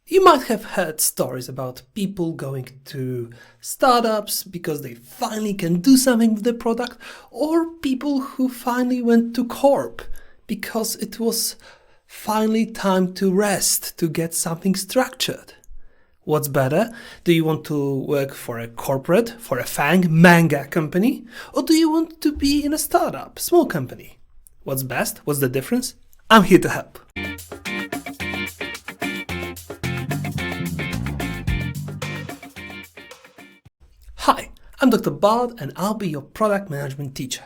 You might have heard stories about people going to startups because they finally can do something with the product, or people who finally went to corp because it was finally time to rest, to get something structured. What's better? Do you want to work for a corporate, for a FANG, manga company? Or do you want to be in a startup, small company? What's best? What's the difference? I'm here to help. Hi, I'm Dr. Bart and I'll be your product management teacher.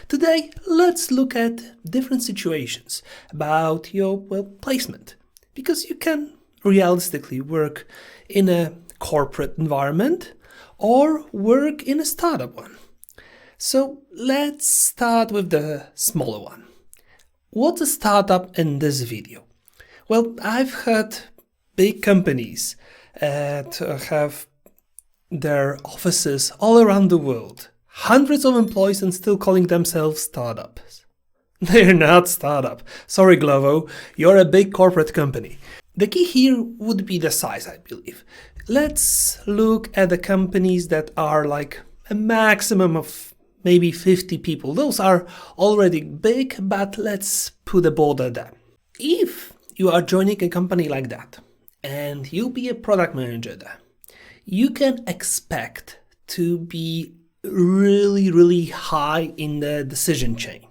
Today, let's look at different situations about your placement, because you can realistically work in a corporate environment or work in a startup one. So let's start with the smaller one. What's a startup in this video? Well, I've heard big companies that have their offices all around the world, hundreds of employees, and still calling themselves startups. They're not startup. Sorry, Glovo, you're a big corporate company. The key here would be the size, I believe. Let's look at the companies that are like a maximum of maybe 50 people. Those are already big, but let's put a border there. If you are joining a company like that and you'll be a product manager there, you can expect to be really high in the decision chain.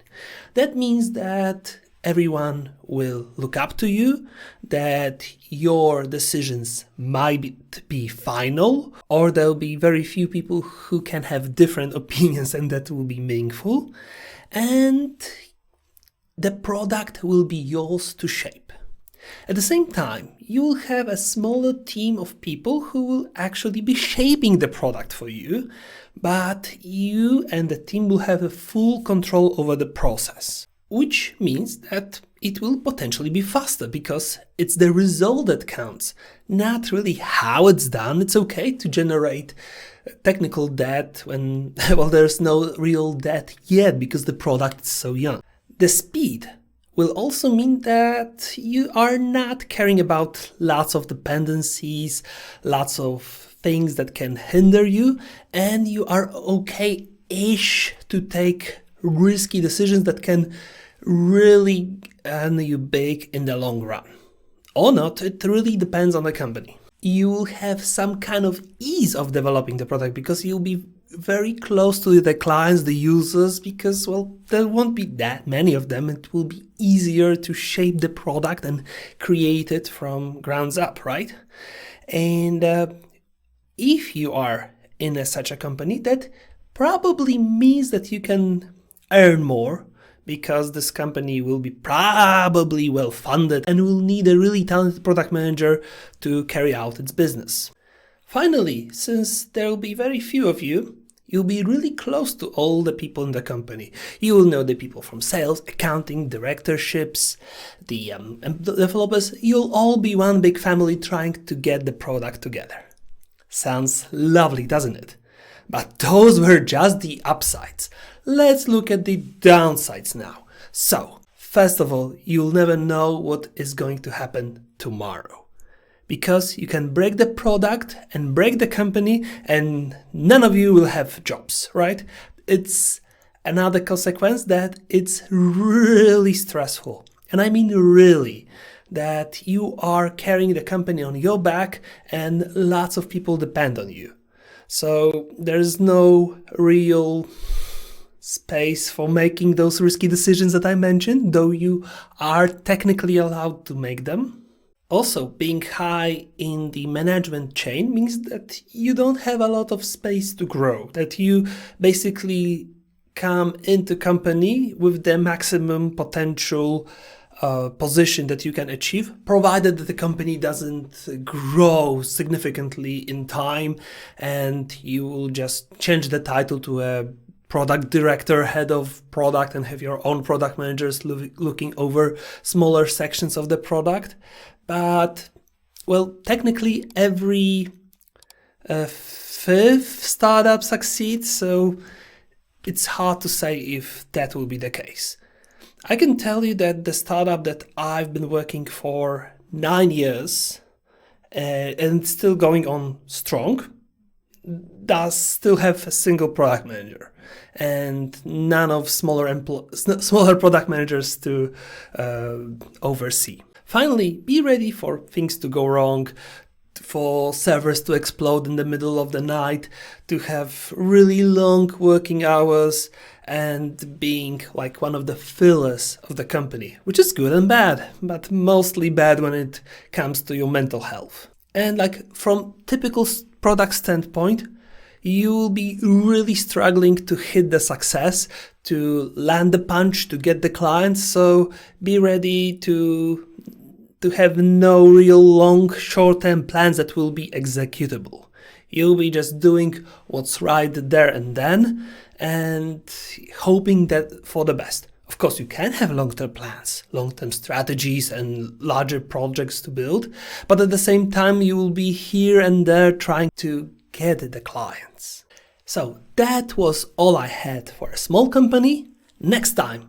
That means that everyone will look up to you, that your decisions might be final, or there'll be very few people who can have different opinions, and that will be meaningful. And the product will be yours to shape. At the same time, you will have a smaller team of people who will actually be shaping the product for you, but you and the team will have a full control over the process, which means that it will potentially be faster because it's the result that counts, not really how it's done. It's okay to generate technical debt when, well, there's no real debt yet because the product is so young. The speed will also mean that you are not caring about lots of dependencies, lots of things that can hinder you, and you are okay-ish to take risky decisions that can really earn you big in the long run. Or not, it really depends on the company. You will have some kind of ease of developing the product because you'll be very close to the clients, the users, because, well, there won't be that many of them. It will be easier to shape the product and create it from grounds up, right? And if you are in such a company, that probably means that you can earn more, because this company will be probably well funded and will need a really talented product manager to carry out its business. Finally, since there will be very few of you, you'll be really close to all the people in the company. You will know the people from sales, accounting, directorships, the developers. You'll all be one big family trying to get the product together. Sounds lovely, doesn't it? But those were just the upsides. Let's look at the downsides now. So, first of all, you'll never know what is going to happen tomorrow, because you can break the product and break the company and none of you will have jobs, right? It's another consequence that it's really stressful. And I mean really, that you are carrying the company on your back and lots of people depend on you. So there's no real space for making those risky decisions that I mentioned, though you are technically allowed to make them. Also, being high in the management chain means that you don't have a lot of space to grow, that you basically come into company with the maximum potential position that you can achieve, provided that the company doesn't grow significantly in time and you will just change the title to a product director, head of product, and have your own product managers looking over smaller sections of the product. But, well, technically every fifth startup succeeds, so it's hard to say if that will be the case. I can tell you that the startup that I've been working for 9 years and still going on strong, does still have a single product manager and none of smaller product managers to oversee. Finally, be ready for things to go wrong, for servers to explode in the middle of the night, to have really long working hours, and being like one of the fillers of the company, which is good and bad, but mostly bad when it comes to your mental health. And like from typical product standpoint, you will be really struggling to hit the success, to land the punch, to get the clients. So be ready to have no real long short-term plans that will be executable. You'll be just doing what's right there and then and hoping that for the best. Of course, you can have long-term plans, long-term strategies and larger projects to build, but at the same time, you will be here and there trying to get the clients. So that was all I had for a small company. Next time,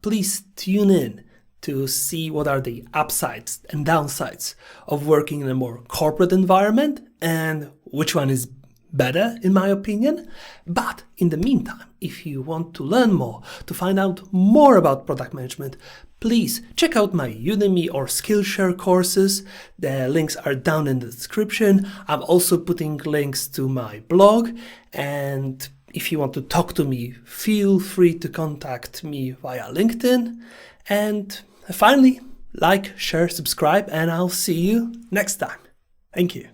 please tune in to see what are the upsides and downsides of working in a more corporate environment and which one is better in my opinion. But in the meantime, if you want to learn more, to find out more about product management, please check out my Udemy or Skillshare courses. The links are down in the description. I'm also putting links to my blog, and if you want to talk to me, feel free to contact me via LinkedIn. And finally, like, share, subscribe, and I'll see you next time. Thank you.